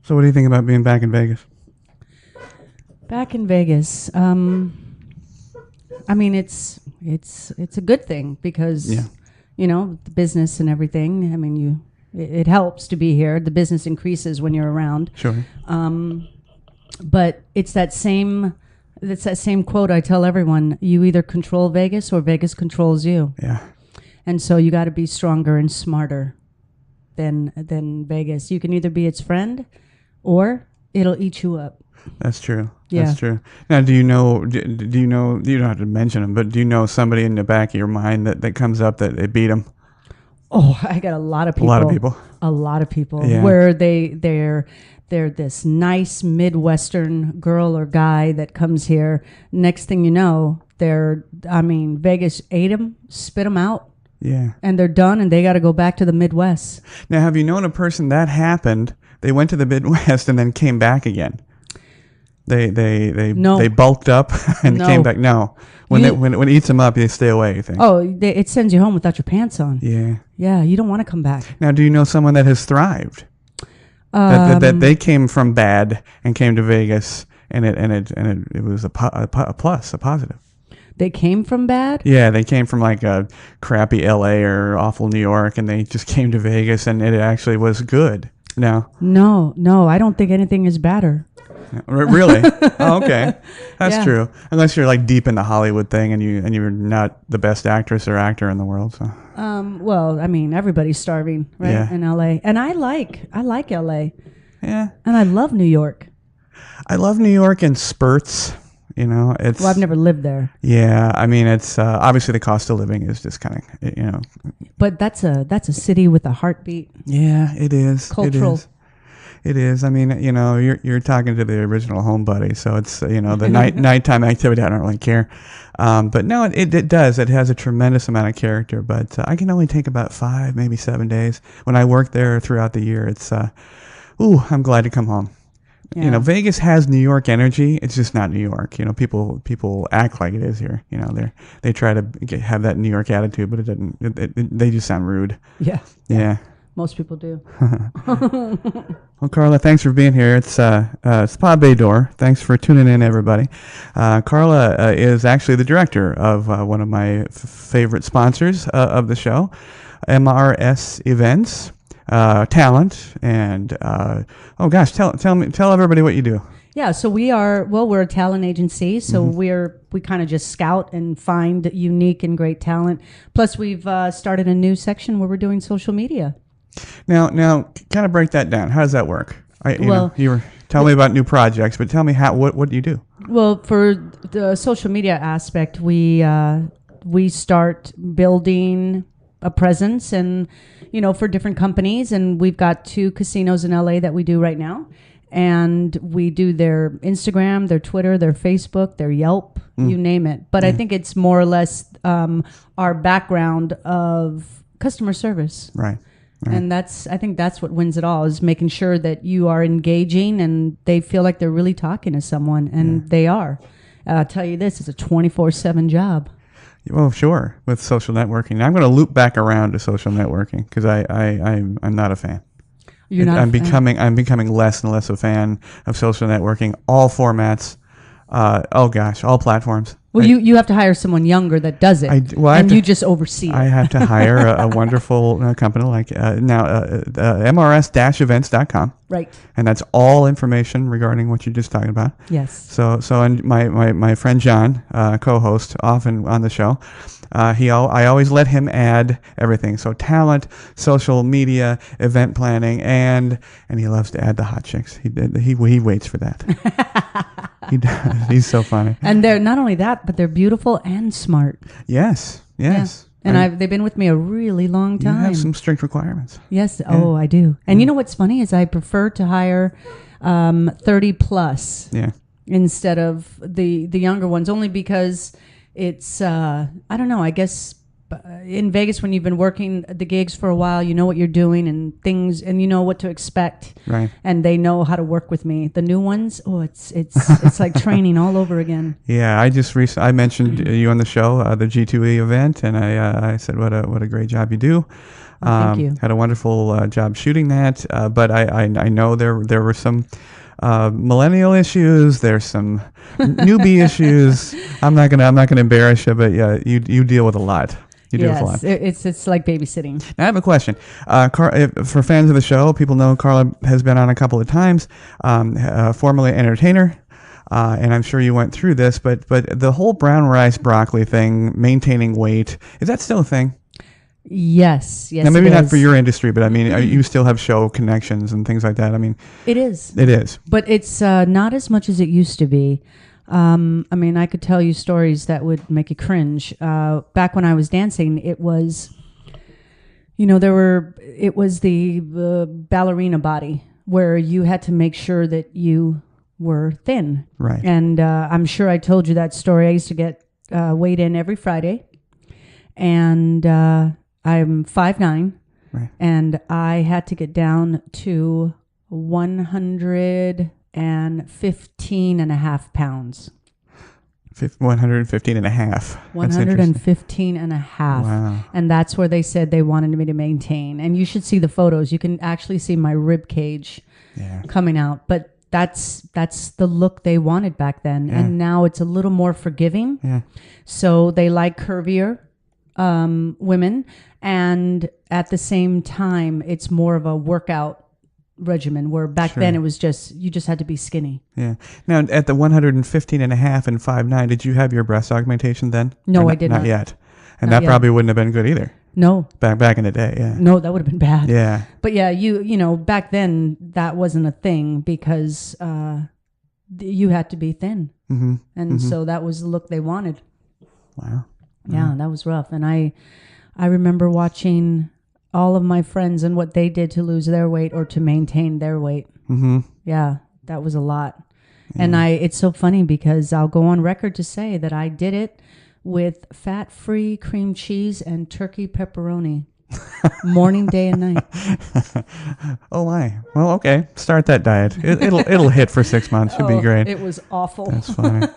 So what do you think about being back in Vegas? Back in Vegas. I mean, it's a good thing because, Yeah. The business and everything. I mean, it helps to be here. The business increases when you're around. Sure. But it's that same quote I tell everyone: you either control Vegas or Vegas controls you. Yeah. And so you got to be stronger and smarter than Vegas. You can either be its friend or it'll eat you up. That's true. Yeah. That's true. Now, do you know, you don't have to mention them, but do you know somebody in the back of your mind that comes up that they beat them? Oh, I got a lot of people. A lot of people. Yeah. Where they're this nice Midwestern girl or guy that comes here. Next thing you know, Vegas ate them, spit them out. Yeah. And they're done and they got to go back to the Midwest. Now, have you known a person that happened? They went to the Midwest and then came back again. They bulked up and came back. No, when it eats them up, they stay away. You think? Oh, it sends you home without your pants on. Yeah. Yeah, you don't want to come back. Now, do you know someone that has thrived? That they came from bad and came to Vegas, and it was a plus, a positive. They came from bad? Yeah, they came from like a crappy LA or awful New York, and they just came to Vegas, and it actually was good. No, I don't think anything is better. Really? Oh, okay, that's Yeah. true. Unless you're like deep in the Hollywood thing, and you're not the best actress or actor in the world. So. Well, I mean, everybody's starving, right? Yeah. In LA, and I like LA. Yeah. And I love New York. I love New York in spurts. It's. Well, I've never lived there. Yeah, I mean, it's obviously the cost of living is just kind of, But that's a city with a heartbeat. Yeah, it is. Cultural. It is. I mean, you're talking to the original homebody, so it's the nighttime activity. I don't really care, but no, it does. It has a tremendous amount of character. But I can only take about 5, maybe 7 days. When I work there throughout the year, it's I'm glad to come home. Yeah. Vegas has New York energy. It's just not New York. People act like it is here. They try to have that New York attitude, but it doesn't. They just sound rude. Yeah. Yeah. Most people do. Well, Carla, thanks for being here. It's Spa Bay Door. Thanks for tuning in, everybody. Carla is actually the director of one of my favorite sponsors of the show, MRS Events, Talent, and tell everybody what you do. Yeah, so we're a talent agency, so we kind of just scout and find unique and great talent. Plus, we've started a new section where we're doing social media. Now, kind of break that down. How does that work? You were telling me about new projects, but tell me what do you do? Well, for the social media aspect, we start building a presence and for different companies, and we've got 2 casinos in LA that we do right now. And we do their Instagram, their Twitter, their Facebook, their Yelp, you name it. But I think it's more or less our background of customer service. Right. And I think that's what wins it all, is making sure that you are engaging and they feel like they're really talking to someone, and they are. I'll tell you this, it's a 24/7 job. Well, sure, with social networking. I'm going to loop back around to social networking because I'm not a fan. You're not. I'm becoming less and less a fan of social networking. All formats. All platforms. Well, you have to hire someone younger that does it, you just oversee it. I have to hire a wonderful company like mrs-events.com. Right. And that's all information regarding what you're just talking about. Yes. So and my friend John, co-host, often on the show, I always let him add everything. So talent, social media, event planning, and he loves to add the hot chicks. He waits for that. He does. He's so funny. And they're not only that, but they're beautiful and smart. Yes. Yeah. And they've been with me a really long time. You have some strict requirements. Yes. Yeah. Oh, I do. And you know what's funny is I prefer to hire 30 plus instead of the younger ones, only because it's, I don't know, I guess in Vegas, when you've been working the gigs for a while, you know what you're doing and things, and you know what to expect. Right. And they know how to work with me. The new ones, it's like training all over again. Yeah, I mentioned you on the show, the G2E event, and I said what a great job you do. Thank you. Had a wonderful job shooting that, but I know there were some millennial issues. There's some newbie issues. I'm not gonna embarrass you, but yeah, you deal with a lot. You deal with a lot. It's like babysitting. Now, I have a question. For fans of the show, people know Carla has been on a couple of times, formerly entertainer. And I'm sure you went through this, but the whole brown rice broccoli thing, maintaining weight, is that still a thing? Yes. Now, maybe not for your industry, but I mean, you still have show connections and things like that. I mean, it is. It is. But it's not as much as it used to be. I mean, I could tell you stories that would make you cringe. Back when I was dancing, it was, it was the ballerina body where you had to make sure that you were thin. Right. And I'm sure I told you that story. I used to get weighed in every Friday. And I'm 5'9", right, and I had to get down to 115 and a half pounds. 115 and a half. 115 and a half. Wow. And that's where they said they wanted me to maintain. And you should see the photos. You can actually see my rib cage coming out. But that's the look they wanted back then. Yeah. And now it's a little more forgiving. Yeah. So they like curvier women, and at the same time it's more of a workout regimen, where back then it was you just had to be skinny. Yeah. Now at the 115 and a half and 5'9", did you have your breast augmentation then? No, I did not. Not yet. And Not that yet. probably wouldn't have been good either. No. Back in the day, yeah. No, that would have been bad. Yeah. But yeah, you know, back then that wasn't a thing because you had to be thin. Mm-hmm. And so that was the look they wanted. Wow. Yeah, that was rough. And I remember watching all of my friends and what they did to lose their weight or to maintain their weight. Mm-hmm. Yeah, that was a lot. Yeah. And it's so funny because I'll go on record to say that I did it with fat-free cream cheese and turkey pepperoni. Morning, day, and night. Oh my! Well, okay. Start that diet. It'll hit for 6 months. Should be great. It was awful. That's funny.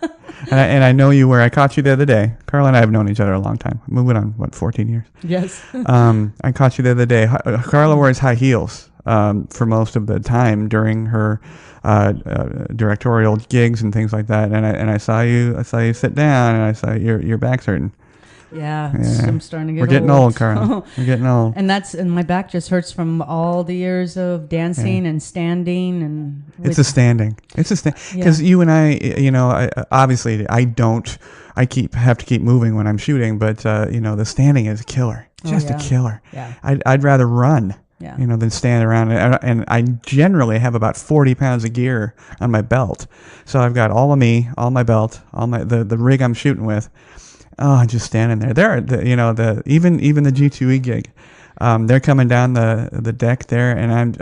and I know you where I caught you the other day. Carla and I have known each other a long time. We went on 14 years. Yes. I caught you the other day. Carla wears high heels for most of the time during her directorial gigs and things like that. And I saw you sit down, and I saw your back's hurting. Yeah, I'm starting to get old. We're getting old, Carla. We're getting old. And my back just hurts from all the years of dancing and standing and. It's a standing. Because you and I, you know, obviously I have to keep moving when I'm shooting, but you know, the standing is a killer. Just a killer. Yeah. I'd rather run. Yeah. You know, than stand around. And I generally have about 40 pounds of gear on my belt. So I've got all of me, all my belt, all the rig I'm shooting with. Oh, just standing there. Even the G2E gig, they're coming down the deck there, and I'm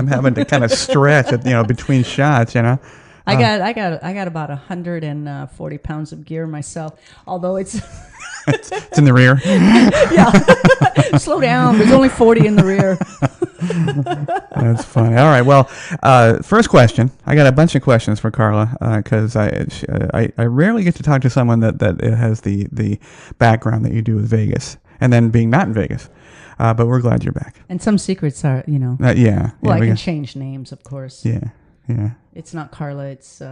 having to kind of stretch between shots. You know, I got about 140 pounds of gear myself. Although it's in the rear. Yeah, slow down. There's only 40 in the rear. That's funny. All right. Well, first question. I got a bunch of questions for Carla because I rarely get to talk to someone that has the background that you do with Vegas, and then being not in Vegas. But we're glad you're back. And some secrets are, yeah. Well, I can change names, of course. Yeah. Yeah. It's not Carla. It's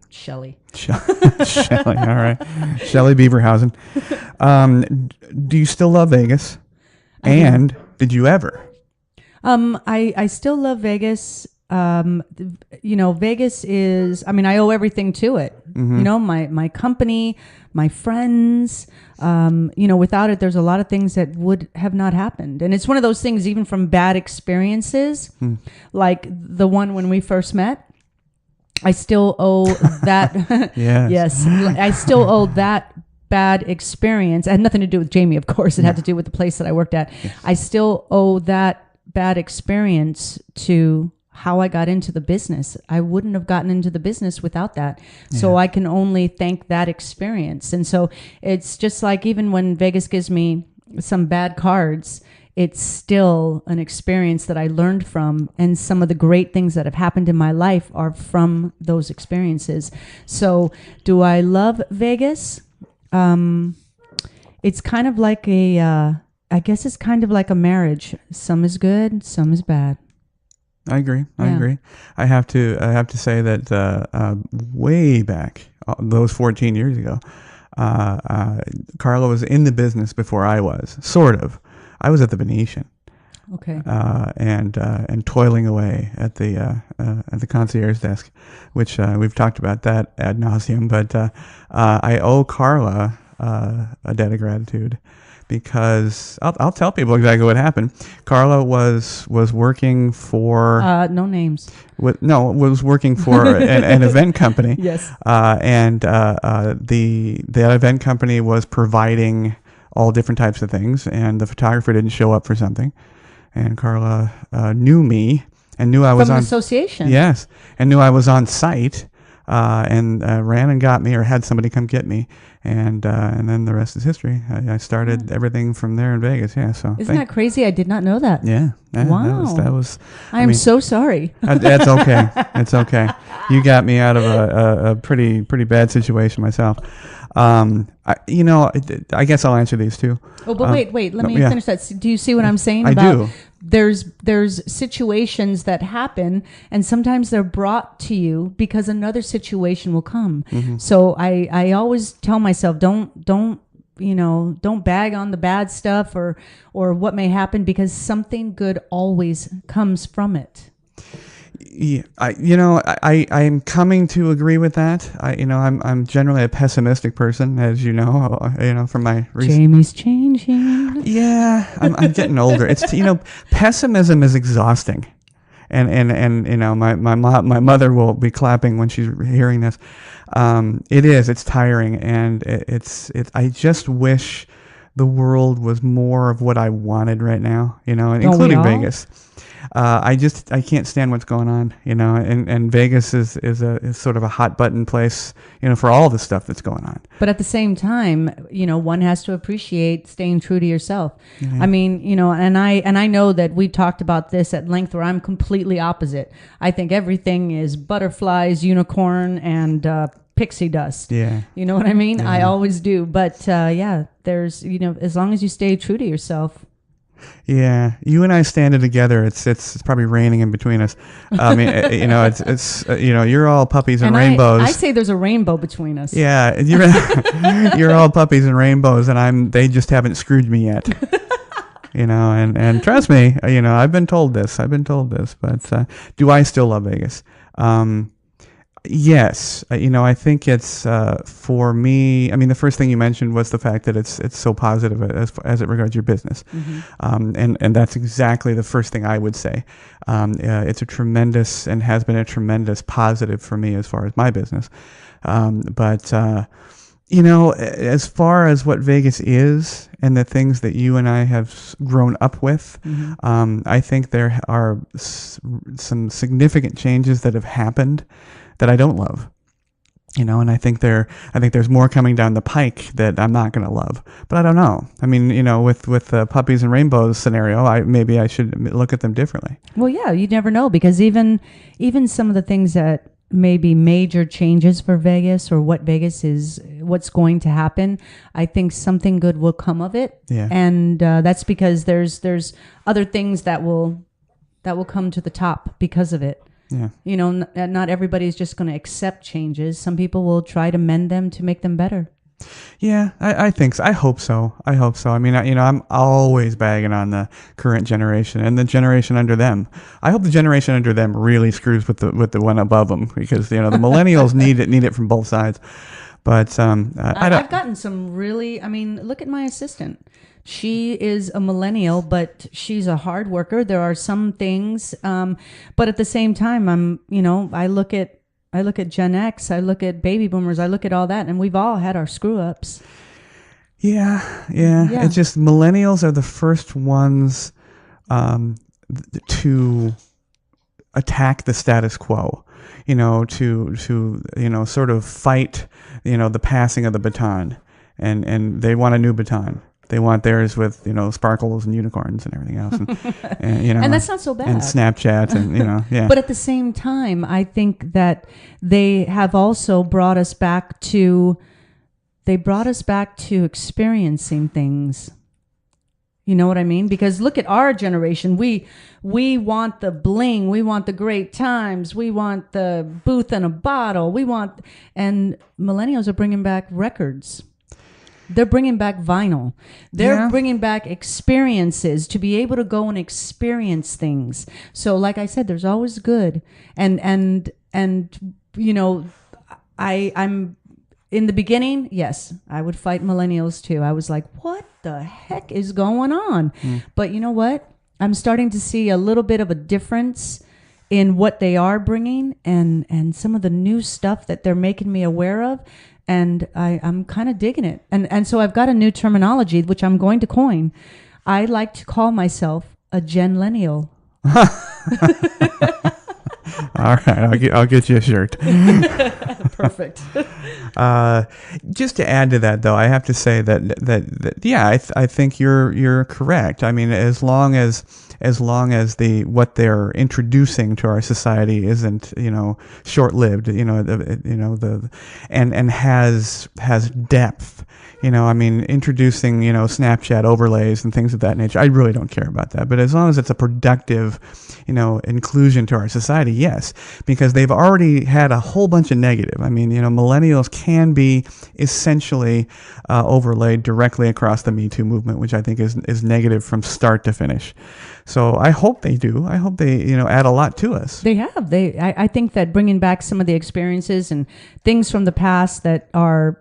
Shelly. Shelly. All right. Shelly Beaverhausen. Do you still love Vegas? And did you ever? I still love Vegas. Vegas is, I owe everything to it. Mm-hmm. My company, my friends, without it, there's a lot of things that would have not happened. And it's one of those things, even from bad experiences, like the one when we first met, I still owe that. Yes. I still owe that bad experience. It had nothing to do with Jamey, of course. It had to do with the place that I worked at. Yes. I still owe that bad experience to how I got into the business. I wouldn't have gotten into the business without that. Yeah. So I can only thank that experience. And so it's just like, even when Vegas gives me some bad cards, it's still an experience that I learned from. And some of the great things that have happened in my life are from those experiences. So do I love Vegas? It's kind of like a I guess it's kind of like a marriage. Some is good, some is bad. I agree. I Yeah. agree. I have to say that way back, those 14 years ago, Carla was in the business before I was. Sort of. I was at the Venetian. Okay. And toiling away at the concierge desk, which we've talked about that ad nauseum. But I owe Carla a debt of gratitude, because I'll tell people exactly what happened. Carla was working for No names. was working for an event company. Yes. And the event company was providing all different types of things, and the photographer didn't show up for something. And Carla knew me and knew I was From on an association. Yes, and knew I was on site, and ran and got me, or had somebody come get me, and then the rest is history. I started everything from there in Vegas. Yeah, so Isn't that crazy? I did not know that. Yeah. Wow. That was. I am so sorry. That's okay. It's okay. You got me out of a pretty bad situation myself. I guess I'll answer these too. Oh, but wait. Let me yeah. finish that. Do you see what I'm saying? I do. There's situations that happen, and sometimes they're brought to you because another situation will come. Mm-hmm. So I always tell myself, don't bag on the bad stuff or what may happen, because something good always comes from it. Yeah, I'm coming to agree with that. I'm generally a pessimistic person, as you know, from my recent. Jamey's changing. Yeah, I'm getting older. It's pessimism is exhausting, and my mother will be clapping when she's hearing this. It's tiring, and I just wish the world was more of what I wanted right now, including Vegas. I can't stand what's going on, and Vegas is sort of a hot button place, for all the stuff that's going on. But at the same time, one has to appreciate staying true to yourself. Mm-hmm. I mean, and I know that we talked about this at length, where I'm completely opposite. I think everything is butterflies, unicorn, and pixie dust. Yeah. You know what I mean? Yeah. I always do. But there's, as long as you stay true to yourself. Yeah, you and I standing together, it's probably raining in between us. I mean, you're all puppies and rainbows. I say there's a rainbow between us. Yeah, you're all puppies and rainbows, and they just haven't screwed me yet. And trust me, I've been told this, but do I still love Vegas? Yes, I think it's for me. I mean, the first thing you mentioned was the fact that it's so positive as it regards your business, and that's exactly the first thing I would say. It's a tremendous and has been a tremendous positive for me as far as my business. But as far as what Vegas is and the things that you and I have grown up with, I think there are some significant changes that have happened that I don't love, and I think there's more coming down the pike that I'm not going to love, but I don't know. I mean, with the puppies and rainbows scenario, maybe I should look at them differently. Well, yeah, you never know, because even some of the things that may be major changes for Vegas, or what's going to happen, I think something good will come of it. Yeah. And that's because there's other things that will come to the top because of it. Yeah. Not everybody's just going to accept changes. Some people will try to mend them to make them better. Yeah, I think so. I hope so. I mean, I'm always bagging on the current generation and the generation under them. I hope the generation under them really screws with the one above them, because the millennials need it from both sides. But I've gotten some really. I mean, look at my assistant. She is a millennial, but she's a hard worker. There are some things, but at the same time, I look at Gen X, I look at baby boomers, I look at all that, and we've all had our screw ups. Yeah. It's just millennials are the first ones to attack the status quo. To sort of fight, the passing of the baton, and they want a new baton. They want theirs with, sparkles and unicorns and everything else. And that's not so bad. And Snapchat and, yeah. But at the same time, I think that they have also brought us back to experiencing things. You know what I mean? Because look at our generation. We want the bling. We want the great times. We want the booth and a bottle. And millennials are bringing back records. They're bringing back vinyl. They're bringing back experiences to be able to go and experience things. So like I said, there's always good. And you know, I'm in the beginning, yes, I would fight millennials too. I was like, what the heck is going on? But you know what? I'm starting to see a little bit of a difference in what they are bringing and some of the new stuff that they're making me aware of. And I'm kind of digging it. And so I've got a new terminology, which I'm going to coin. I like to call myself a Genlennial. All right, I'll get you a shirt. Perfect. Just to add to that, though, I have to say that yeah, I think you're correct. I mean, as long as what they're introducing to our society isn't, you know, short-lived, and has depth. You know, I mean, introducing, you know, Snapchat overlays and things of that nature, I really don't care about that. But as long as it's a productive, you know, inclusion to our society, yes, because they've already had a whole bunch of negative. I mean, you know, millennials can be essentially overlaid directly across the Me Too movement, which I think is negative from start to finish. So I hope they do. I hope they, you know, add a lot to us. They have. I think that bringing back some of the experiences and things from the past that are,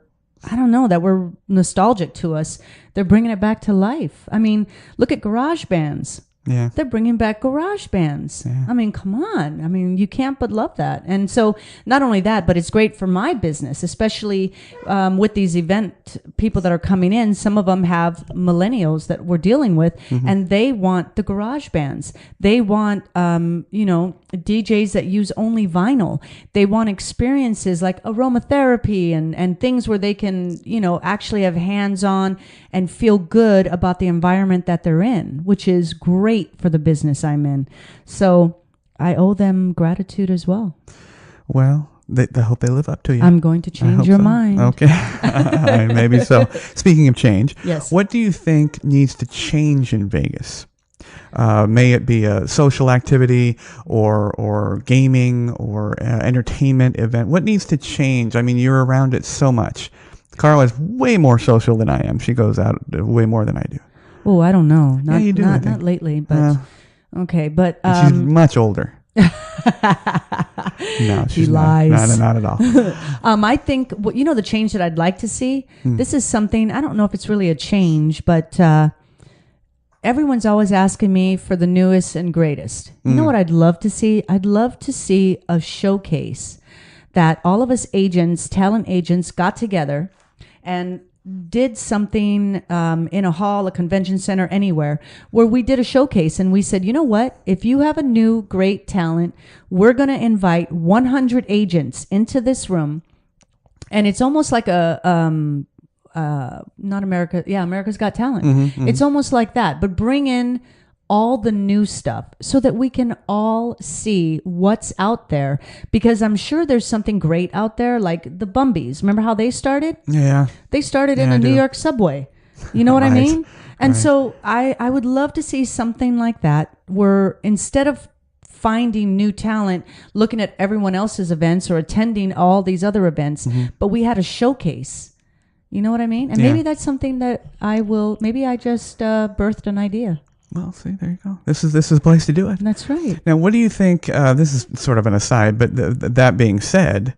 I don't know, that were nostalgic to us, they're bringing it back to life. I mean, look at garage bands. Yeah. They're bringing back garage bands. Yeah. I mean, come on. I mean, you can't but love that. And so not only that, but it's great for my business, especially with these event people that are coming in. Some of them have millennials that we're dealing with, and they want the garage bands. They want, you know, DJs that use only vinyl. They want experiences like aromatherapy and things where they can, you know, actually have hands-on and feel good about the environment that they're in, which is great for the business I'm in. So I owe them gratitude as well. Well, I hope they live up to you. I'm going to change your mind. Okay. Maybe so. Speaking of change, yes. What do you think needs to change in Vegas? May it be a social activity or gaming or entertainment event. What needs to change? I mean, you're around it so much. Carla is way more social than I am. She goes out way more than I do. Oh, I don't know. Yeah, you do. Not lately, but okay. But she's much older. No, she's she lies. Not at all. I think you know the change that I'd like to see. This is something I don't know if it's really a change, but everyone's always asking me for the newest and greatest. You know what I'd love to see? I'd love to see a showcase that all of us agents, talent agents, got together and did something in a hall, a convention center, anywhere, where we did a showcase and we said, you know what? If you have a new great talent, we're going to invite 100 agents into this room. And it's almost like a, not America. Yeah, America's Got Talent. It's almost like that, but bring in all the new stuff so that we can all see what's out there, because I'm sure there's something great out there, like the Bumbies. Remember how they started? Yeah. They started in a New York subway. You know what I mean? And so I would love to see something like that where instead of finding new talent, looking at everyone else's events or attending all these other events, but we had a showcase. You know what I mean? And maybe that's something that maybe I just birthed an idea. Well, see, there you go. This is a place to do it. That's right. Now, what do you think? This is sort of an aside, but that being said,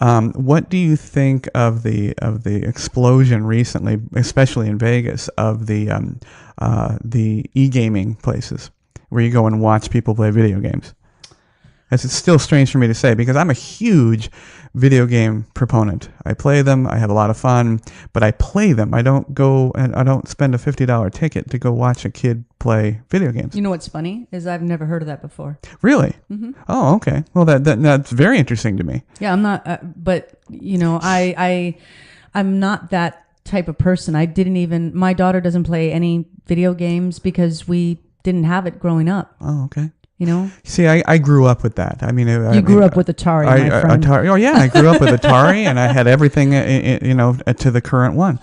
what do you think of the explosion recently, especially in Vegas, of the e-gaming places where you go and watch people play video games? It's still strange for me to say because I'm a huge video game proponent. I play them. I have a lot of fun, but I play them. I don't go and I don't spend a $50 ticket to go watch a kid play video games. You know what's funny is I've never heard of that before. Really? Oh, okay. Well, that's very interesting to me. Yeah, I'm not. But you know, I'm not that type of person. My daughter doesn't play any video games because we didn't have it growing up. Oh, okay. You know? See, I grew up with that. I mean, you grew up with Atari, my friend. Atari. Oh, yeah, I grew up with Atari, and I had everything, to the current one.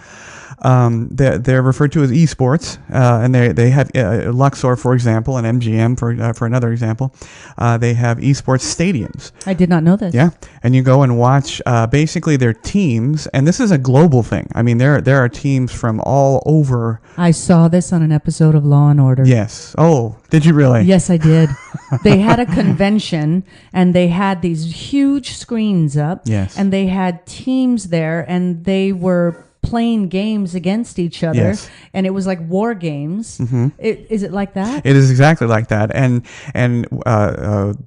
they're referred to as esports, and they have Luxor, for example, and MGM for another example. They have esports stadiums. I did not know this. Yeah, and you go and watch basically their teams, and this is a global thing. I mean, there are teams from all over. I saw this on an episode of Law and Order. Yes. Oh, did you really? Yes, I did. They had a convention, and they had these huge screens up. Yes. And they had teams there, and they were playing games against each other. Yes. And it was like war games. Mm-hmm. Is it like that? It is exactly like that. And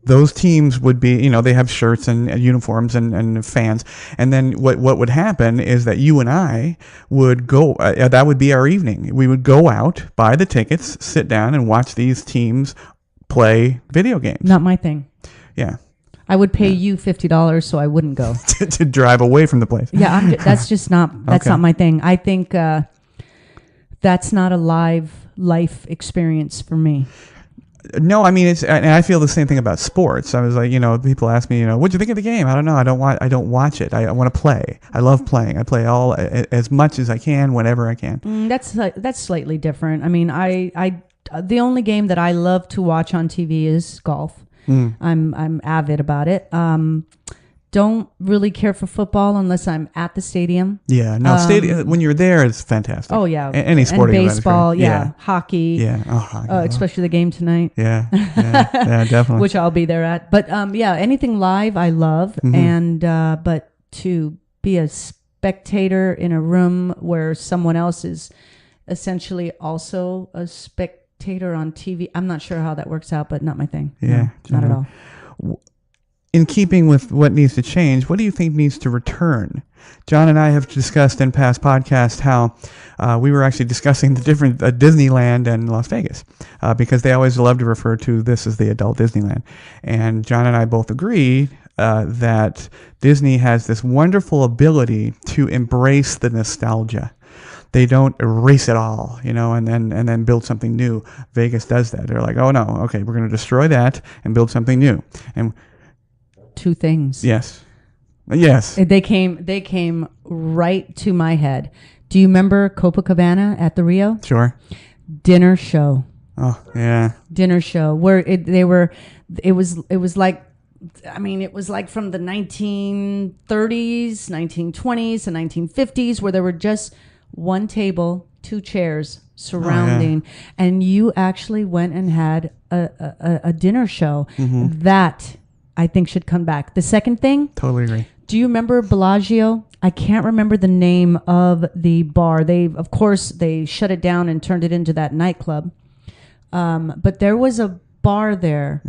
those teams would be, they have shirts and uniforms and fans. And then what would happen is that you and I would go, that would be our evening. We would go out, buy the tickets, sit down and watch these teams play video games. Not my thing. Yeah. I would pay you $50 so I wouldn't go. to drive away from the place. Yeah, that's just not, that's Okay. not my thing. I think that's not a life experience for me. No, I mean, and I feel the same thing about sports. I was like, people ask me, what'd you think of the game? I don't know. I don't watch it. I want to play. I love playing. I play as much as I can, whenever I can. That's slightly different. I mean, the only game that I love to watch on TV is golf. I'm avid about it. Don't really care for football unless I'm at the stadium. Yeah, no, stadium when you're there, it's fantastic. Oh yeah, any sporting and event is baseball, great. yeah, hockey, yeah, hockey, especially the game tonight. Yeah, definitely. Which I'll be there at. But yeah, anything live I love, and but to be a spectator in a room where someone else is essentially also a spectator on TV, I'm not sure how that works out, but not my thing. Yeah, no, not at all. In keeping with what needs to change, what do you think needs to return? John and I have discussed in past podcasts how we were actually discussing the different Disneyland and Las Vegas because they always love to refer to this as the adult Disneyland. And John and I both agree that Disney has this wonderful ability to embrace the nostalgia. They don't erase it all, and then build something new. Vegas does that. They're like, oh no, okay, we're going to destroy that and build something new. And two things. Yes. They came right to my head. Do you remember Copacabana at the Rio? Sure. Dinner show. Oh yeah. Dinner show where it was like, I mean, it was like from the 1930s, 1920s, and 1950s, where there were just one table, two chairs surrounding, and you actually went and had a dinner show. That I think should come back. The second thing, totally agree. Do you remember Bellagio? I can't remember the name of the bar. Of course, they shut it down and turned it into that nightclub. But there was a bar there,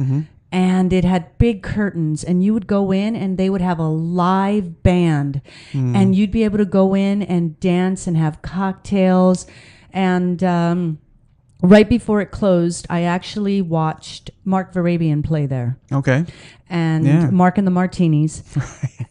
and it had big curtains, and you would go in, and they would have a live band, and you'd be able to go in and dance and have cocktails, and right before it closed, I actually watched Mark Varabian play there. Okay. And Mark and the Martinis.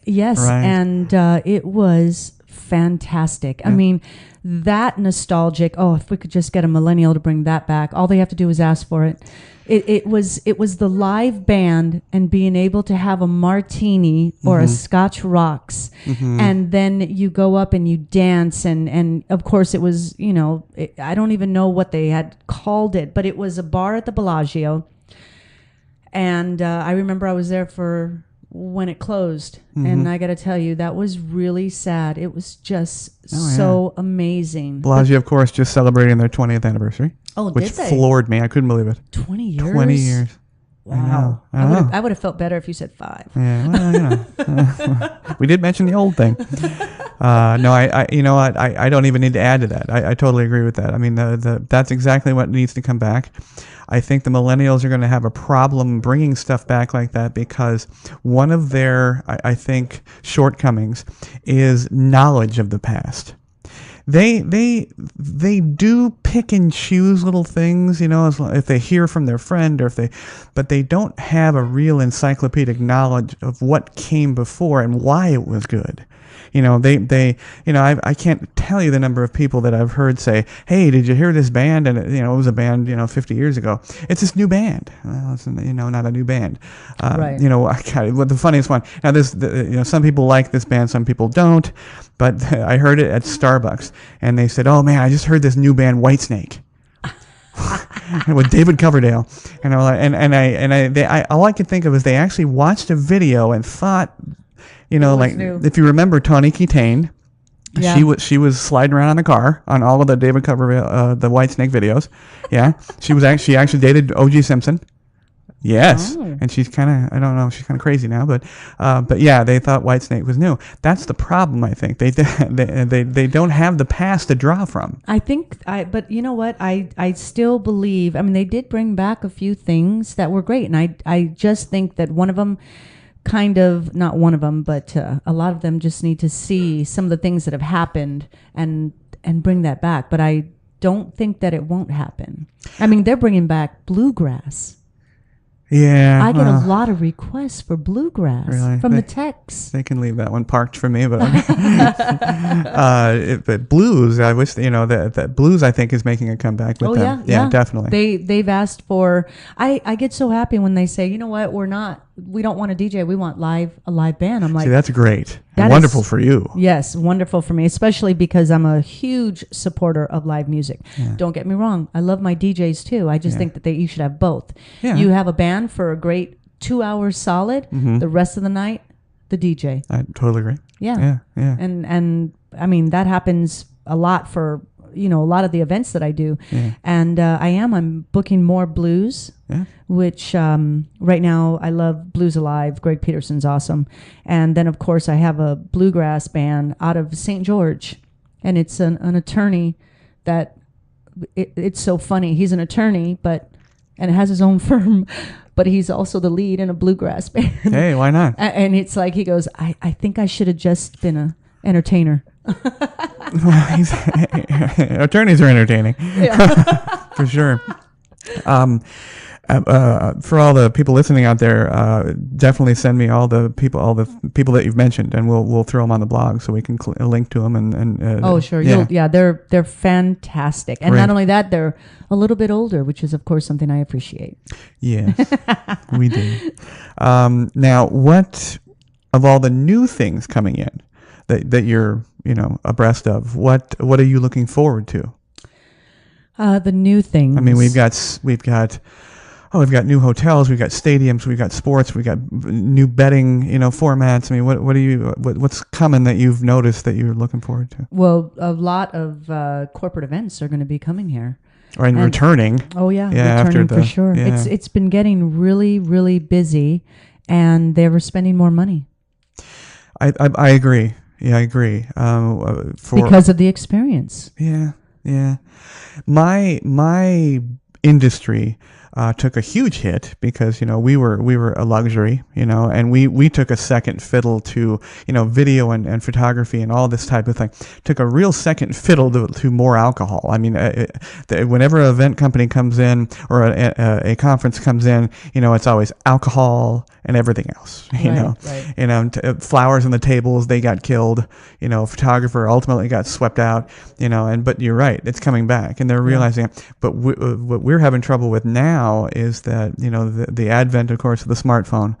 Yes. Right. And it was fantastic. I mean, that nostalgic. Oh, if we could just get a millennial to bring that back. All they have to do is ask for it. It was the live band and being able to have a martini or a Scotch rocks, and then you go up and you dance, and of course it was, I don't even know what they had called it, but it was a bar at the Bellagio, and I remember I was there for when it closed, and I got to tell you, that was really sad. It was just so amazing. Bellagio, of course, just celebrating their 20th anniversary. Oh, which did they? floored me. I couldn't believe it. 20 years? 20 years. Wow. I would have felt better if you said 5. Yeah, well, we did mention the old thing. No, I don't even need to add to that. I totally agree with that. I mean, that's exactly what needs to come back. I think the millennials are going to have a problem bringing stuff back like that because one of their, I think, shortcomings is knowledge of the past. They do pick and choose little things, if they hear from their friend but they don't have a real encyclopedic knowledge of what came before and why it was good. I can't tell you the number of people that I've heard say, "Hey, did you hear this band?" And it was a band 50 years ago. It's this new band. Well, it's not a new band. Right. The funniest one. Now, some people like this band, some people don't. But I heard it at Starbucks, and they said, "Oh man, I just heard this new band, Whitesnake." With David Coverdale, all I could think of is they actually watched a video and thought, if you remember Tawny Kitaen, yeah. she was sliding around in the car on all of the David Coverdale, the Whitesnake videos. Yeah, she actually dated O.J. Simpson. Yes, and she's kind of, I don't know, she's kind of crazy now, but yeah, they thought Whitesnake was new. That's the problem, I think. They don't have the past to draw from. But you know what? I still believe, I mean, they did bring back a few things that were great, and I just think that one of them not one of them, but a lot of them just need to see some of the things that have happened and bring that back. But I don't think that it won't happen. I mean, they're bringing back bluegrass. Yeah, I get a lot of requests for bluegrass from the texts. They can leave that one parked for me, but but blues. I wish that blues. I think is making a comeback with them. Yeah, definitely. They've asked for. I get so happy when they say, you know what, we don't want a DJ. We want a live band. I'm like, see, that's great. Wonderful for you. Yes, wonderful for me, especially because I'm a huge supporter of live music. Yeah. Don't get me wrong. I love my DJs too. I just think that you should have both. Yeah. You have a band for a great 2 hours solid. Mm-hmm. The rest of the night, the DJ. I totally agree. Yeah. And I mean, that happens a lot for a lot of the events that I do. Yeah. And I'm booking more blues. Yeah. Which right now I love Blues Alive. Greg Peterson's awesome. And then, of course, I have a bluegrass band out of St. George. And it's an attorney that it's so funny. He's an attorney, and has his own firm, but he's also the lead in a bluegrass band. Hey, why not? And it's like he goes, I think I should have just been an entertainer. Attorneys are entertaining. Yeah. For sure. For all the people listening out there, definitely send me all the people that you've mentioned, and we'll throw them on the blog so we can link to them. And sure, yeah, they're fantastic, and not only that, they're a little bit older, which is of course something I appreciate. Yes, we do. Now, what of all the new things coming in that you're abreast of? What are you looking forward to? The new things. I mean, we've got new hotels, we've got stadiums, we've got sports, we've got new betting, formats. I mean, what's coming that you've noticed that you're looking forward to? Well, a lot of corporate events are going to be coming here. And returning. Oh yeah, returning for sure. Yeah. It's been getting really, really busy, and they were spending more money. I agree. Yeah, I agree. Because of the experience. Yeah. My industry took a huge hit because we were a luxury, and we took a second fiddle to video and photography and all this type of thing. Took a real second fiddle to more alcohol. I mean, whenever an event company comes in or a conference comes in, it's always alcohol and everything else. Right. Flowers on the tables, they got killed. Photographer ultimately got swept out. But you're right, it's coming back, and they're realizing it. But what we're having trouble with now is that the advent, of course, of the smartphone.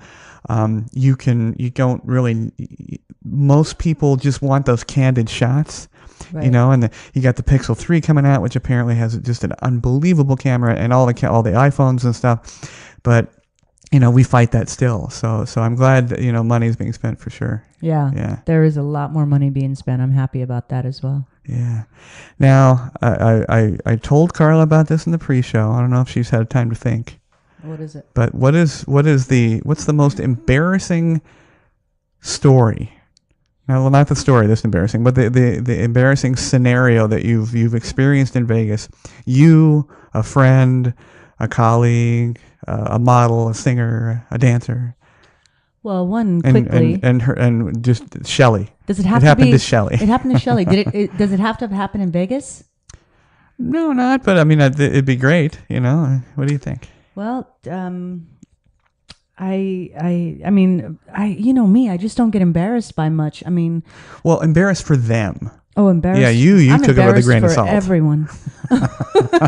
Most people just want those candid shots. Right. And you got the Pixel 3 coming out, which apparently has just an unbelievable camera, and all the iPhones and stuff. But we fight that still. So I'm glad that money is being spent for sure. Yeah. There is a lot more money being spent. I'm happy about that as well. Yeah. Now I told Carla about this in the pre-show. I don't know if she's had time to think. What is it? But what's the most embarrassing story? No, well, not the story that's embarrassing, but the embarrassing scenario that you've experienced in Vegas. You, a friend, a colleague, a model, a singer, a dancer. Well, quickly, and just Shelley. Does it have it to happened be? To Shelley. It happened to Shelley. Does it have to have happened in Vegas? No, not. But I mean, it'd be great. What do you think? Well, I mean, you know me, I just don't get embarrassed by much. I mean, Well, embarrassed for them. oh, embarrassed. Yeah, you I'm took it with a grain of embarrassed salt. for everyone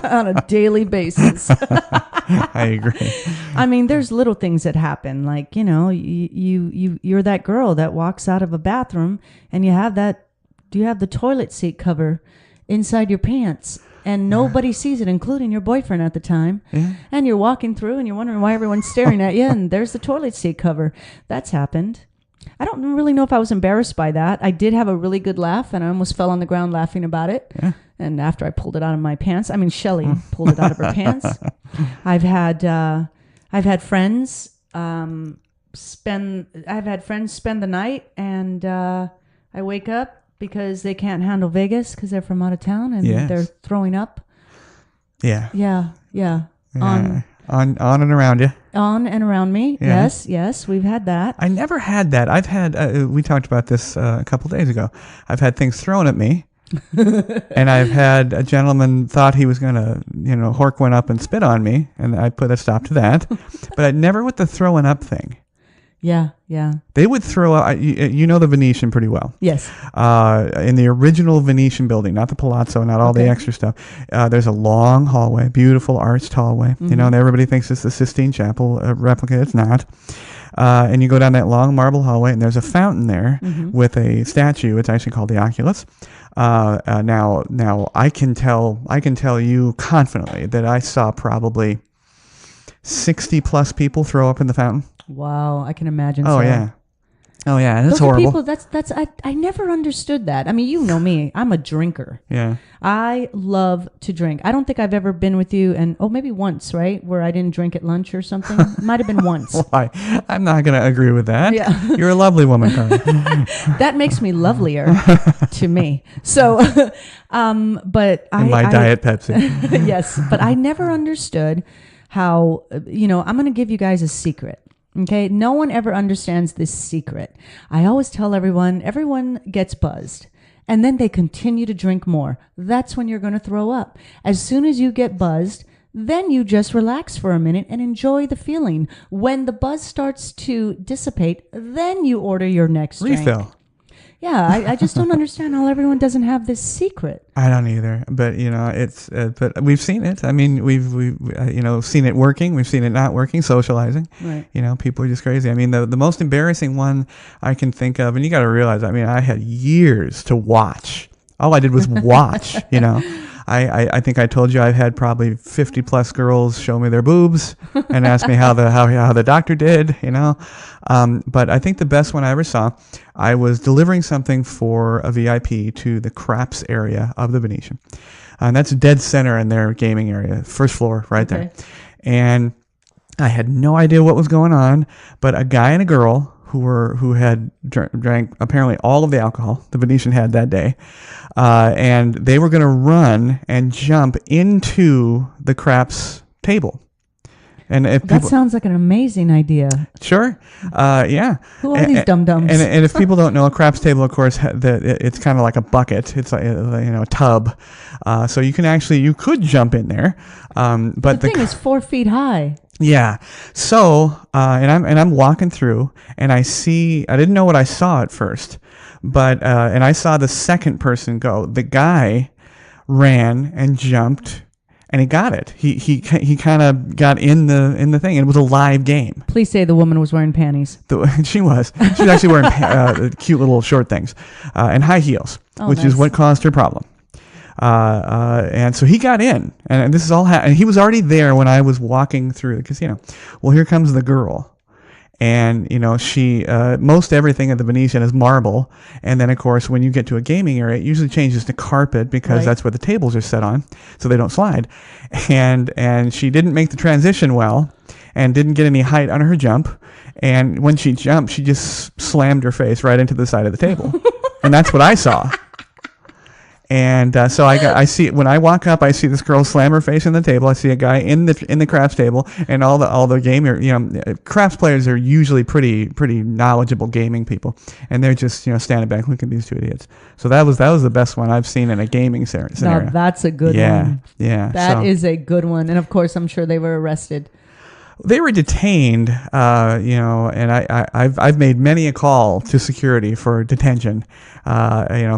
on a daily basis. I agree. I mean, there's little things that happen, like, you know, you're that girl that walks out of a bathroom and you have the toilet seat cover inside your pants. And nobody sees it, including your boyfriend at the time. Yeah. And you're walking through and you're wondering why everyone's staring at you. And there's the toilet seat cover. That's happened. I don't really know if I was embarrassed by that. I did have a really good laugh, and I almost fell on the ground laughing about it. Yeah. And after I pulled it out of my pants, I mean, Shelly pulled it out of her pants. I've had friends spend the night, and I wake up because they can't handle Vegas because they're from out of town and they're throwing up. Yeah. Yeah. On and around you. On and around me. Yeah. Yes, we've had that. I never had that. I've had, we talked about this a couple days ago. I've had things thrown at me. And I've had a gentleman thought he was going to, hork one up and spit on me. And I put a stop to that. But I never with the throwing up thing. Yeah. They would throw out, you know the Venetian pretty well. Yes. In the original Venetian building, not the Palazzo, not all the extra stuff. There's a long hallway, beautiful arched hallway, Mm-hmm. and everybody thinks it's the Sistine Chapel replica. It's not. And you go down that long marble hallway, and there's a fountain there with a statue. It's actually called the Oculus. Now I can tell you confidently that I saw probably 60 plus people throw up in the fountain. Wow, I can imagine. Oh yeah, and it's Those are horrible. people. I never understood that. I mean, you know me. I'm a drinker. Yeah. I love to drink. I don't think I've ever been with you, and maybe once, right, where I didn't drink at lunch or something. It might have been once. Why? I'm not going to agree with that. Yeah. You're a lovely woman, Carla. That makes me lovelier to me. So, but My Diet Pepsi. Yes, but I never understood how, I'm going to give you guys a secret. Okay. No one ever understands this secret. I always tell everyone gets buzzed and then they continue to drink more. That's when you're going to throw up. As soon as you get buzzed, then you just relax for a minute and enjoy the feeling. When the buzz starts to dissipate, then you order your next drink. Refill. Yeah, I just don't understand how everyone doesn't have this secret. I don't either, but it's but we've seen it. I mean, we've seen it working. We've seen it not working. Socializing, Right? People are just crazy. I mean, the most embarrassing one I can think of, and you got to realize, I mean, I had years to watch. All I did was watch. I think I told you I've had probably 50 plus girls show me their boobs and ask me how the doctor did, But I think the best one I ever saw, I was delivering something for a VIP to the craps area of the Venetian. And that's dead center in their gaming area, first floor right there. And I had no idea what was going on, but a guy and a girl who had drank apparently all of the alcohol the Venetian had that day, and they were going to run and jump into the craps table. And if That sounds like an amazing idea. Sure, yeah. Who are these dum-dums? And if people don't know, a craps table, of course, it's kind of like a bucket. It's like a tub, so you could jump in there, but the thing is 4 feet high. Yeah. So, and I'm walking through, and I didn't know what I saw at first, but and I saw the second person go. The guy ran and jumped, and he got it. He kind of got in the thing, and it was a live game. Please say the woman was wearing panties. She was actually wearing cute little short things and high heels, which is what caused her problem. And so he got in, and this is all and he was already there when I was walking through the casino. Well, here comes the girl, and she most everything at the Venetian is marble, and then of course when you get to a gaming area, it usually changes to carpet because that's where the tables are set on, so they don't slide. And she didn't make the transition well, and didn't get any height on her jump, and when she jumped, she just slammed her face right into the side of the table, and that's what I saw. And so I see when I walk up, I see this girl slam her face in the table. I see a guy in the craps table, and all the gamer, craps players are usually pretty knowledgeable gaming people, and they're just standing back, look at these two idiots. So that was the best one I've seen in a gaming scenario. Now that's a good one. Yeah, That is a good one, and of course I'm sure they were arrested. They were detained, and I've made many a call to security for detention.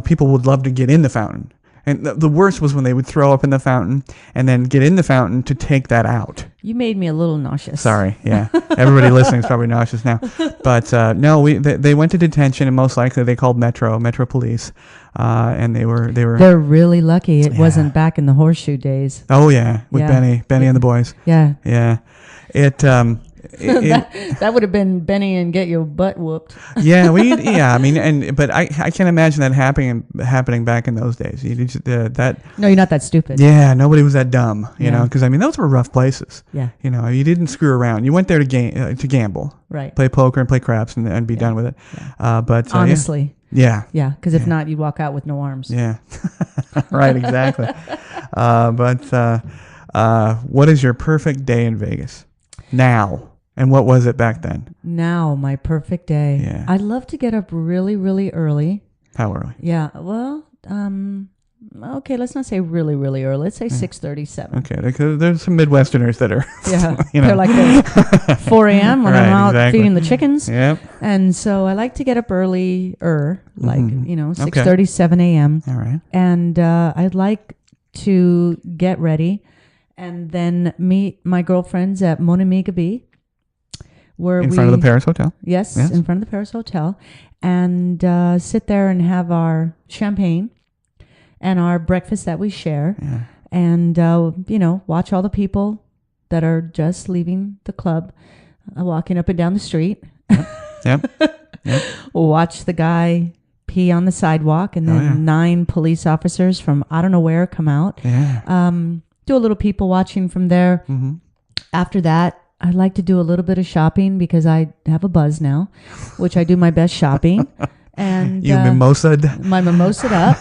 People would love to get in the fountain. And the worst was when they would throw up in the fountain and then get in the fountain to take that out. You made me a little nauseous. Sorry, yeah. Everybody listening is probably nauseous now. But no, they went to detention, and most likely they called Metro Police, and they were. They're really lucky it wasn't back in the horseshoe days. Oh yeah, with Benny and the boys. Yeah, yeah. That would have been Benny and get your butt whooped. Yeah, but I can't imagine that happening back in those days. No, you're not that stupid. Yeah, nobody was that dumb, you know, because those were rough places. Yeah, you didn't screw around. You went there to gamble, right? Play poker and play craps and be done with it. Yeah. But honestly, yeah, because if not, you'd walk out with no arms. Yeah, right, exactly. What is your perfect day in Vegas now? And what was it back then? Now, my perfect day. Yeah. I'd love to get up really, really early. How early? Yeah. Well, okay, let's not say really, really early. Let's say 6:37. Okay, because there's some Midwesterners that are, they're like this. 4 a.m. when I'm out feeding the chickens. Yep. And so I like to get up earlier, like, 6:37 a.m. All right. And I'd like to get ready and then meet my girlfriends at Mon Ami Gabi. In front of the Paris Hotel? Yes, in front of the Paris Hotel. And sit there and have our champagne and our breakfast that we share. Yeah. And, watch all the people that are just leaving the club, walking up and down the street. Yep. Watch the guy pee on the sidewalk, and then 9 police officers from I don't know where come out. Yeah. Do a little people watching from there. Mm-hmm. After that, I'd like to do a little bit of shopping because I have a buzz now, which I do my best shopping. And you mimosa'd? My mimosa'd up.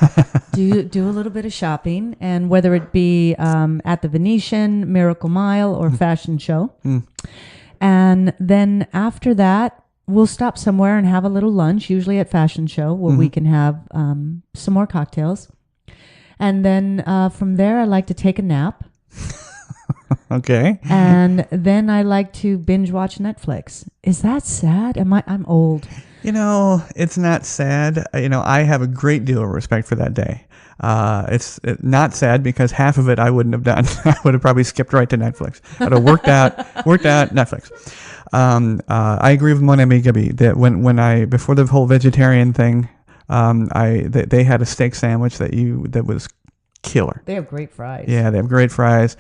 do a little bit of shopping, and whether it be at the Venetian, Miracle Mile, or Fashion Show. And then after that, we'll stop somewhere and have a little lunch, usually at Fashion Show, where we can have some more cocktails. And then from there, I like to take a nap. Okay. And then I like to binge watch Netflix. Is that sad? I'm old. It's not sad. I have a great deal of respect for that day. It's not sad because half of it I wouldn't have done. I would have probably skipped right to Netflix. I'd have worked out Netflix. I agree with Mon Ami Gabi that when before the whole vegetarian thing, they had a steak sandwich that was killer. They have great fries. Yeah, they have great fries.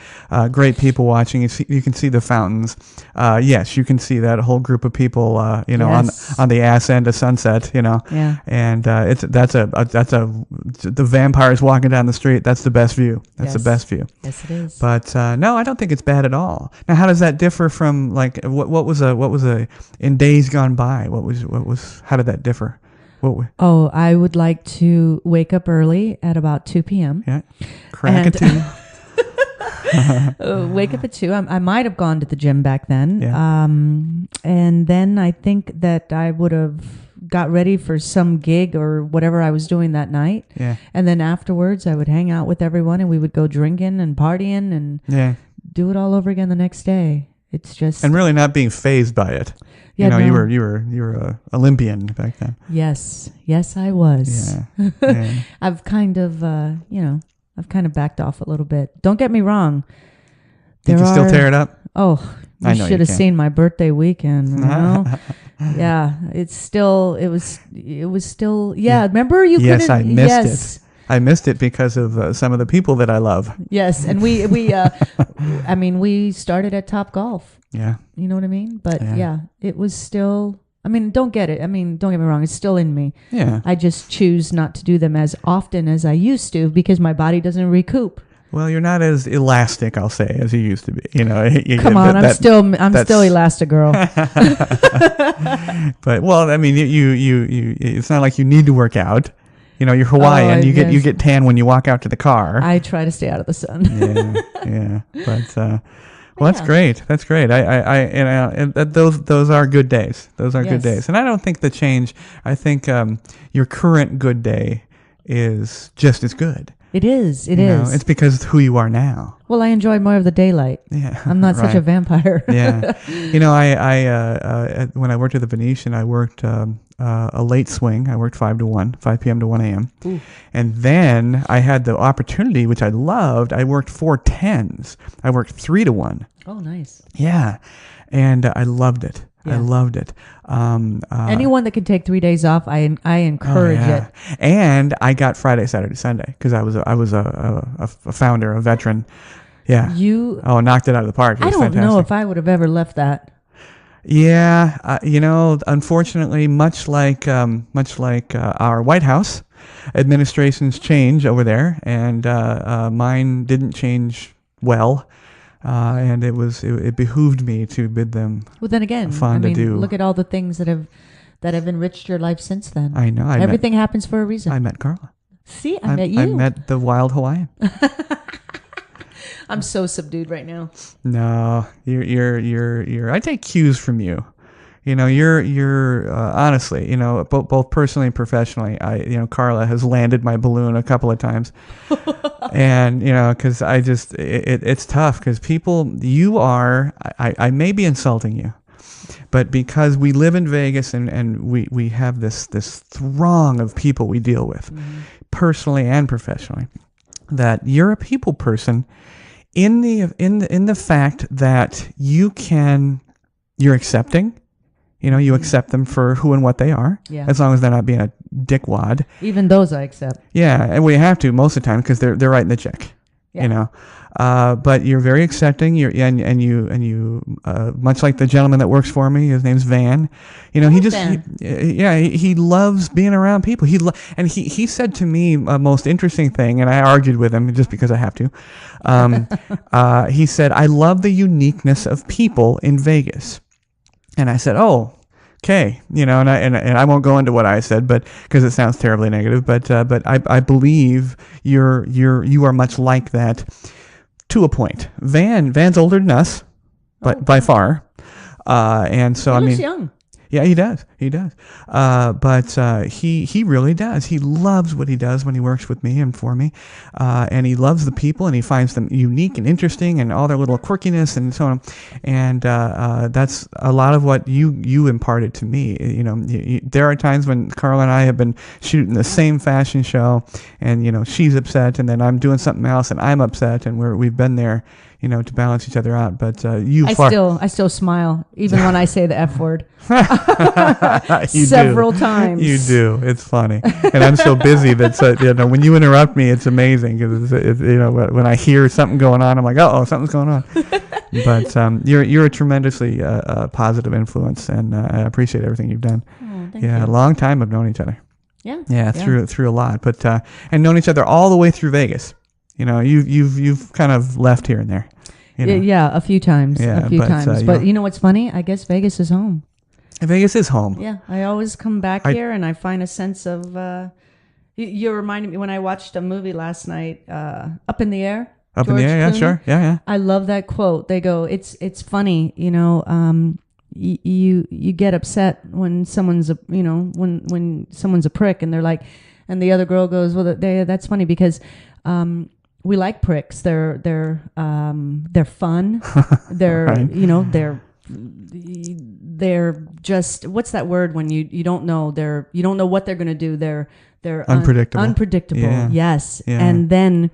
Great people watching. You can see the fountains. Yes, you can see that whole group of people. On the ass end of Sunset. Yeah. And the vampires walking down the street. That's the best view. That's the best view. Yes, it is. But no, I don't think it's bad at all. Now, how does that differ from like what was in days gone by? How did that differ? I would like to wake up early at about 2 p.m. Yeah. Crack a 2. Wake up at 2. I might have gone to the gym back then. Yeah. And then I think that I would have got ready for some gig or whatever I was doing that night. Yeah. And then afterwards, I would hang out with everyone and we would go drinking and partying and do it all over again the next day. It's just... And really not being fazed by it. Yeah, you were a Olympian back then. Yes, I was. Yeah. I've kind of backed off a little bit. Don't get me wrong. You can still tear it up. Oh, you should have seen my birthday weekend. Yeah, it was still. Yeah, remember you? Yes, I missed it. I missed it because of some of the people that I love. Yes, and we we started at Top Golf. Yeah. You know what I mean? But it was still, don't get me wrong. It's still in me. Yeah. I just choose not to do them as often as I used to because my body doesn't recoup. Well, you're not as elastic, I'll say, as you used to be. Come on, I'm still Elastigirl. But you it's not like you need to work out. You're Hawaiian. You get tan when you walk out to the car. I try to stay out of the sun. Yeah. But that's great. That's great. Those are good days. Those are good days. And I don't think the change. I think your current good day is just as good. It is. It You know, is. it's because of who you are now. Well, I enjoy more of the daylight. Yeah, I'm not such a vampire. Yeah, you know, when I worked at the Venetian, I worked a late swing. I worked 5 p.m. to 1 a.m. Ooh. And then I had the opportunity, which I loved. I worked 4 10s. I worked 3 to 1. Oh, nice. Yeah, and I loved it. Yeah. I loved it. Anyone that can take 3 days off, I encourage it. And I got Friday, Saturday, Sunday because I was a founder, a veteran. Yeah. Knocked it out of the park. It I was don't fantastic. know if I would have ever left that. Yeah, you know, unfortunately, much like our White House, administrations change over there, and mine didn't change well. And it behooved me to bid them. Well, then again, fun to do. Look at all the things that have enriched your life since then. I know. Everything happens for a reason. I met Carla. See, I met you. I met the wild Hawaiian. I'm so subdued right now. No, you're. I take cues from you. You know, you're honestly, you know, both personally and professionally. Carla has landed my balloon a couple of times, and you know, because it's tough because I may be insulting you, but because we live in Vegas and we have this throng of people we deal with, personally and professionally, that you're a people person, in the fact that you're accepting. You know, you accept them for who and what they are, as long as they're not being a dickwad. Even those I accept. Yeah, and we have to most of the time because they're writing the check. Yeah. You know, but you're very accepting. And you much like the gentleman that works for me. His name's Van. You know, he loves being around people. He said to me a most interesting thing, and I argued with him just because I have to. He said, "I love the uniqueness of people in Vegas." And I said, "Oh, okay," you know, and I won't go into what I said, but because it sounds terribly negative, but I believe you are much like that to a point. Van's older than us, but by far, and so he looks young. Yeah, he does. But he really does. He loves what he does when he works with me and for me, and he loves the people, and he finds them unique and interesting, and all their little quirkiness and so on. And that's a lot of what you imparted to me. You know, there are times when Carla and I have been shooting the same fashion show, and you know she's upset, and then I'm doing something else, and I'm upset, and we've been there. You know, to balance each other out. But I still smile even when I say the F word. Several times. You do. It's funny, and I'm so busy that when you interrupt me, it's amazing because when I hear something going on, I'm like, oh, something's going on. But you're a tremendously positive influence, and I appreciate everything you've done. Oh, thank you. A long time have known each other. Yeah. Through a lot, but and known each other all the way through Vegas. You know, you've kind of left here and there. You know? Yeah, a few times. But you know what's funny? I guess Vegas is home. Vegas is home. Yeah, I always come back here and I find a sense of. You reminded me when I watched a movie last night, Up in the Air. Up in the Air, yeah, sure, yeah. I love that quote. They go, "It's funny, you know. You get upset when someone's when someone's a prick, and they're like, and the other girl goes, well, that's funny because." We like pricks. They're fun. They're right. They're just, what's that word when you don't know you don't know what they're gonna do. They're unpredictable. Unpredictable. Yeah. Yes. Yeah. And then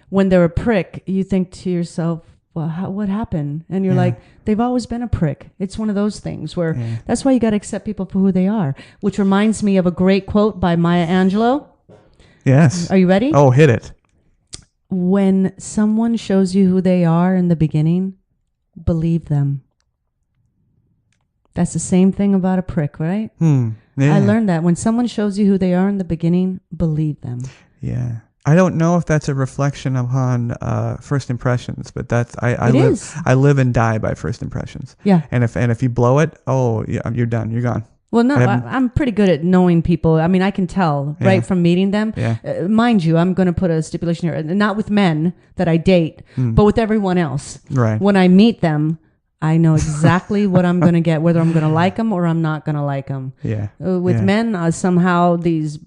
when they're a prick, you think to yourself, well, what happened? And you're like, they've always been a prick. It's one of those things where that's why you got to accept people for who they are. Which reminds me of a great quote by Maya Angelou. Yes. Are you ready? Oh, hit it. When someone shows you who they are in the beginning, believe them. That's the same thing about a prick, right? Yeah. I learned that when someone shows you who they are in the beginning, believe them. Yeah. I don't know if that's a reflection upon first impressions, but that's I live and die by first impressions. Yeah. And if you blow it, you're done. You're gone. Well, no, I'm pretty good at knowing people. I mean, I can tell right from meeting them. Yeah. Mind you, I'm going to put a stipulation here, not with men that I date, but with everyone else. Right. When I meet them, I know exactly what I'm going to get, whether I'm going to like them or I'm not going to like them. Yeah. With men, somehow these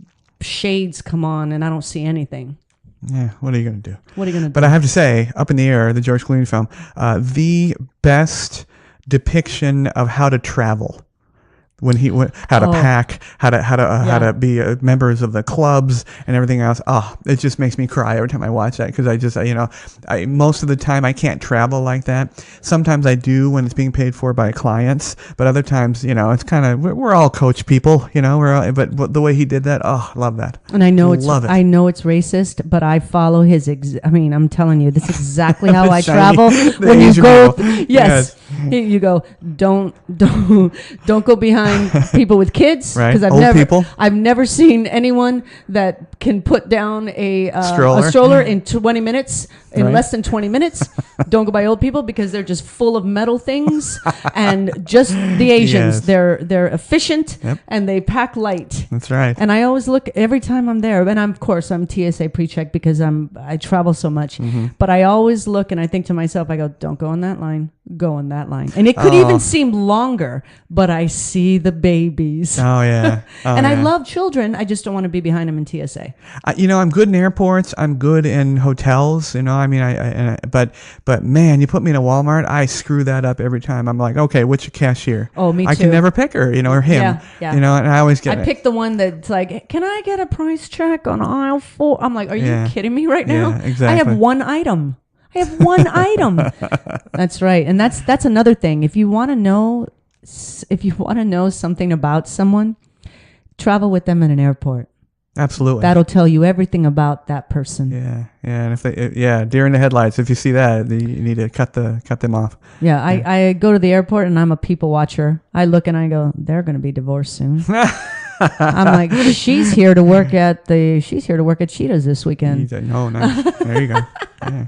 shades come on and I don't see anything. Yeah, what are you going to do? What are you going to do? But I have to say, Up in the Air, the George Clooney film, the best depiction of how to travel. When he went, how to pack, how to be members of the clubs and everything else. Oh, it just makes me cry every time I watch that, because I most of the time I can't travel like that. Sometimes I do when it's being paid for by clients, but other times, it's kind of, we're all coach people, but the way he did that, oh, love that. And I know it's racist, but I follow his. I'm telling you, this is exactly how I travel. When you go, yes, you go. Don't go behind people with kids, because I've never seen anyone that can put down a stroller in 20 minutes. In less than 20 minutes. Don't go by old people, because they're just full of metal things. And just the Asians, they're efficient, and they pack light. That's right. And I always look every time I'm there, and I'm TSA pre-check because I travel so much. Mm-hmm. But I always look and I think to myself, I go, don't go on that line. Go on that line. And it could even seem longer, but I see the babies. Oh yeah. And I love children. I just don't want to be behind them in TSA. I'm good in airports. I'm good in hotels. But man, you put me in a Walmart, I screw that up every time. I'm like, okay, which cashier? Oh, me too. I can never pick her, or him. Yeah. And I always get. I pick the one that's like, can I get a price check on aisle 4? I'm like, are you kidding me right now? Yeah, exactly. I have one item. That's right, and that's another thing. If you want to know something about someone, travel with them in an airport. Absolutely. That'll tell you everything about that person. Yeah. And if deer in the headlights, if you see that, you need to cut them off. Yeah. I go to the airport and I'm a people watcher. I look and I go, they're going to be divorced soon. I'm like, she's here to work at Cheetah's this weekend. Oh, nice. There you go. Yeah.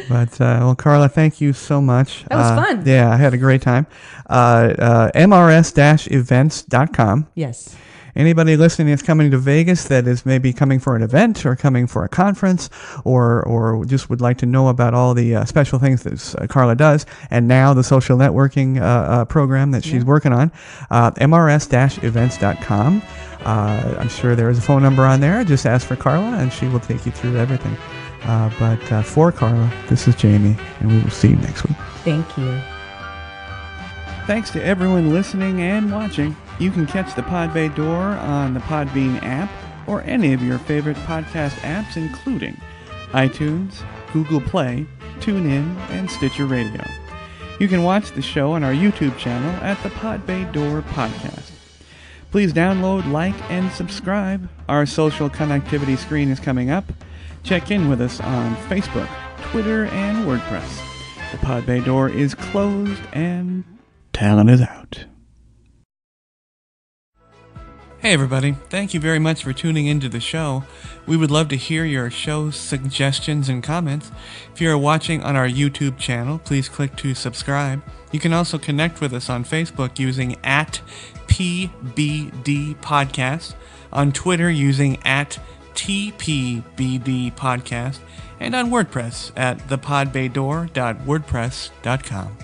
But, Carla, thank you so much. That was fun. Yeah, I had a great time. MRS-events.com. Yes. Anybody listening that's coming to Vegas that is maybe coming for an event or coming for a conference or just would like to know about all the special things that Carla does, and now the social networking program that she's working on, mrs-events.com. I'm sure there is a phone number on there. Just ask for Carla, and she will take you through everything. But for Carla, this is Jamey, and we will see you next week. Thank you. Thanks to everyone listening and watching. You can catch the Pod Bay Door on the Podbean app or any of your favorite podcast apps, including iTunes, Google Play, TuneIn, and Stitcher Radio. You can watch the show on our YouTube channel at the Pod Bay Door Podcast. Please download, like, and subscribe. Our social connectivity screen is coming up. Check in with us on Facebook, Twitter, and WordPress. The Pod Bay Door is closed and talent is out. Hey everybody, thank you very much for tuning into the show. We would love to hear your show suggestions and comments. If you are watching on our YouTube channel, please click to subscribe. You can also connect with us on Facebook using @PBD Podcast, on Twitter using @TPBD Podcast, and on WordPress at thepodbaydoor.wordpress.com.